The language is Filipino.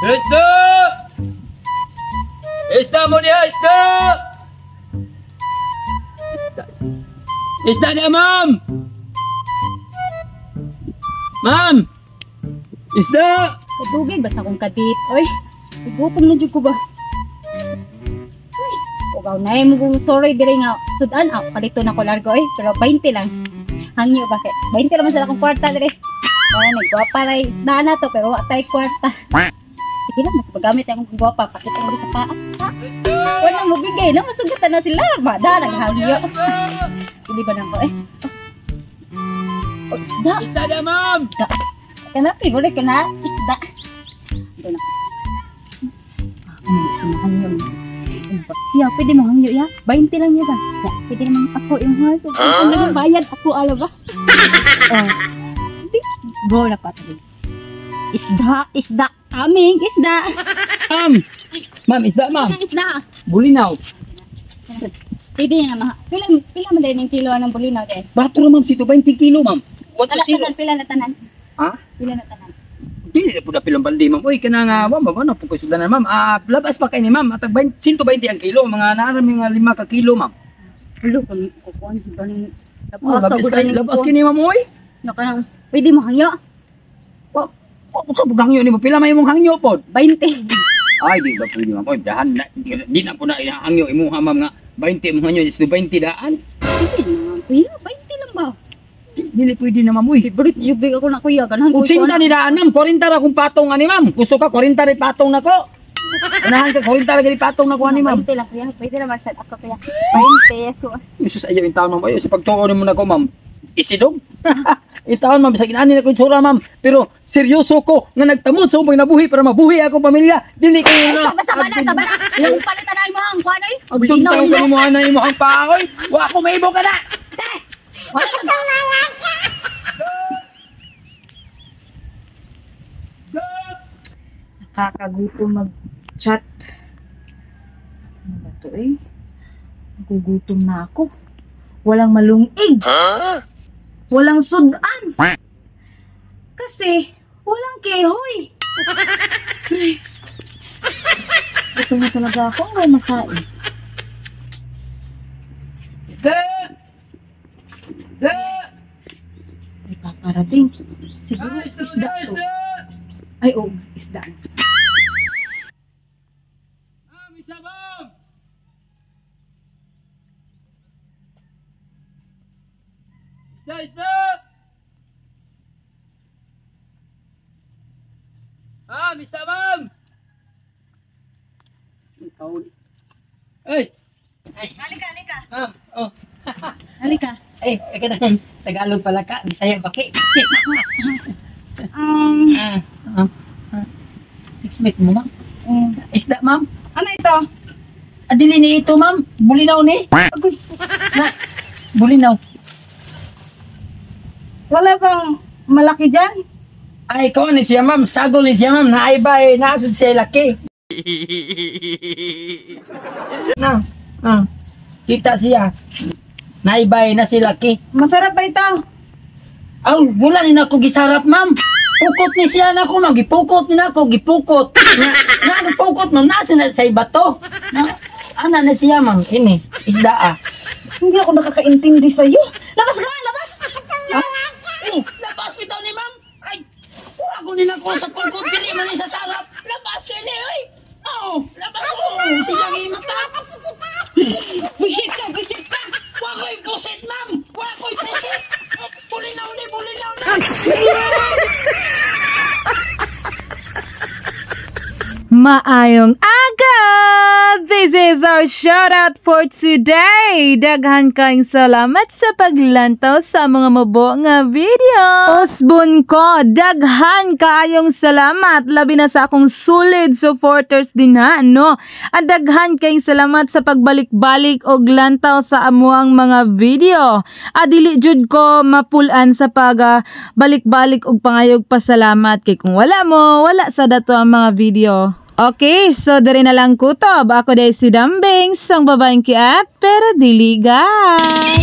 Isda! Isda mo dia, isda! Isda dia, ma'am! Ma'am! Isda! Kadugay basta akong kadit. Oy, igutom na jud ko ba? Uy, ugaw na mo kung sorry dire nga. Sudan ako kadito na ko largo oy, pero 20 lang. Hangyo ba kay? 20 naman sa akong kwarta dire. Oh, nagwapa ray. Na to pero wa tay kwarta. Sige lang, mas magamit akong gwapa pakita mo sa paa. Ha? Wala mo bigay na masugatan na sila. Bada naghangyo. Hindi ba nang ko eh? Oh, isda. Isda dia, ma'am! Isda. Kenapa boleh kena isda? Ano hangyo? Ya, pwede mo hangyo ya. 20 lang yun ba? Ya, pwede naman ako yung haso. Ano bayad ako ala ba? Oh. Go na pa tadi. Isda, aming isda. Ma'am, isda, ma'am! Isda. Bulinaw! Pwede na mah. Pila man din yung kilo ng bulinaw din. Bato na, ma'am, sito 20 kilo, ma'am. Pila na tanan. Ha? Pila na tanan. Dili na po na pilang balde, ma'am. Uy, kanang ma'am, ano po kayo sudanan, ma'am? Labas pa kayo ni ma'am. Atag 120 ang kilo. Mga naarami nga 5 ka kilo, ma'am. Hello, kung kukuhan si Baning. Labas kayo ni ma'am, uy. Nakanang, pwede mo hangyo? Kung sa hangyo ni mo, pila may mong hangyo po? 20. Ay, di ba pwede, ma'am? Uy, dahan na. Di na po na hangyo. Imuha, ma'am, nga 20 mong hangyo. Is 20 daan. Pila, 20 lang ba? Dili pwede na, ma'am, uy. Favorite yubig ako na kuya. Ganahan ko. 80 ni daan, ma'am. 40 ra kung patong ani, ma'am. Gusto ka 40 rin patong na ko. Unahan ka 40 ra gali patong na ko ani, ma'am. 20 lang kuya. Pwede naman sad ako kuya. 20 ako. Isus ayaw yung taon, ma'am. Ayaw, sa pagtuon mo na ko, ma'am. Isidog. Itaon, ma'am. Sa ginani na ko yung tsura, ma'am. Pero seryoso ko nga nagtamod sa umang nabuhi para mabuhi akong pamilya. Dili ko yung Saba na. Yung palitan na mo ang kuan ay. Abdong taong ka mo na yung ang paoy. Wa ko maibo ka na. Nakakagutom mag-chat. Ano ba ito eh? Nagugutom na ako. Walang malungig. Walang sudan. Kasi walang kehoy. Ay. Gutom na talaga ako. Ang masain. Zed! May paparating. Siguro isda to. Ay, oo. Isda. Isa, ma'am! Isda! Isda, ma'am! Ay! Halika. Ma'am, oh. Halika. Ay, kanang Tagalog pala ka. Bisaya baki. Exmit mo, ma'am. Isda, ma'am. Ano ito? Adili ni ito, ma'am. Bulinaw ni. Agoy. Na, bulinaw. Wala bang malaki dyan? Ay, ikaw ni siya, ma'am. Sagol ni siya, ma'am. Naaiba eh. Naasad siya laki. Kita siya. Naibay na si laki. Masarap ba ito? Aw, wala ni na ako gisarap, ma'am. Pukot ni siya na ako, ma'am. Gipukot ni na ako, gipukot. Na pukot, ma'am. Nasa na sa iba to. Ana na siya, ma'am. Ini, isda ah. Hindi ako nakakaintindi sa'yo. Labas ka! Labas! Labas bitaw ni ma'am. Ay, wago ni na ako sa pukot. Dili man ni sa sarap. Labas ka ni, oy. Oo, labas ko. Siya ng mata. Busit ka. Wako'y busit, ma'am. Wako'y busit. Bulinaw na. Maayong aga! This is our shoutout for today. Daghan kayong salamat sa paglantaw sa mga mabo nga video. Osbon ko, daghan kayong salamat. Labi na sa akong solid supporters din ha, no? At daghan kayong salamat sa pagbalik-balik og lantaw sa amuang mga video. Dili jud ko mapulan sa balik-balik og pangayog pasalamat. Kay kung wala mo, wala sa dato ang mga video. Okay, so dari na lang kutob. Ako day si Dambing, sang babaeng kiat, pero diligat.